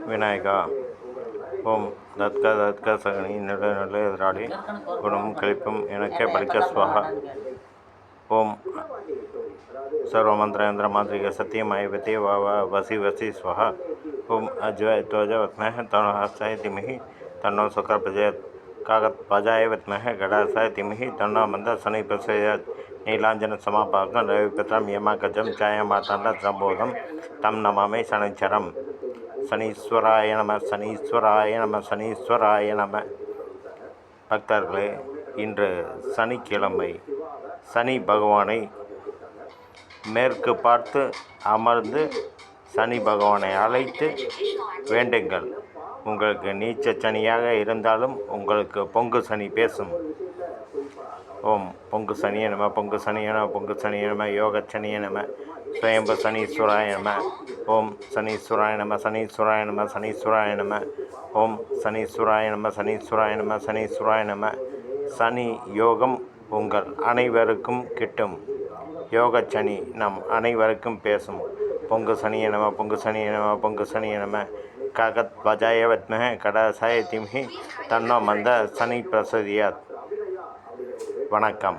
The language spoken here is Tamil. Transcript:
விநாயகா. ஓம் தத்க தத்க சகனி நடு நடு எதிராளி குணமும் கழிப்பும் எனக்கே பலிக்க ஸ்வஹா. ஓம் சர்வமந்திரேந்திர மாந்திரிக சத்தியம் ஐவத்தி வசி வசி ஸ்வஹா. ஓம் அஜ்வத்வஜ வத்மஹ தனோஹஸ்தாய திமஹி தன்னோ சுக்கர பிரஜயத் காகத் பஜாய வித்மஹ கடாசாய திமஹி தன்னோ மந்த சனி பிரசயத் நீலாஞ்சன சமாபாகம் ரவிபத்ரம் யமகஜம் ஜாயமாதாண்ட சம்போதம் தம் நமாமை சனிச்சரம். சனீஸ்வராய நம சனீஸ்வராய நம சனீஸ்வராய நம. பக்தர்களே, இன்று சனிக்கிழமை. சனி பகவானை மேற்கு பார்த்து அமர்ந்து சனி பகவானை அழைத்து வேண்டுங்கள். உங்களுக்கு நீச்ச சனியாக இருந்தாலும் உங்களுக்கு பொங்கு சனி பேசும். ஓம் பொங்கு சனிய நம பொங்கு சனிய நம பொங்கு சனிய நம யோக சனிய நம ஸ்வயம்பு சனீஸ்வராய நம. ஓம் சனீஸ்வராய நம சனீஸ்வராய நம சனீஸ்வராய நம. ஓம் சனீஸ்வராய நம சனீஸ்வராய நம சனீஸ்வராய நம. சனி யோகம் உங்கள் அனைவருக்கும் கிட்டும். யோக சனி நம் அனைவருக்கும் பேசும். பொங்கு சனிய நம பொங்கு சனிய நம பொங்கு சனிய நம காகத் பஜாய வத்மஹ கடாசாய திமஹி தன்னோ மந்த சனி பிரசதியாத். வணக்கம்.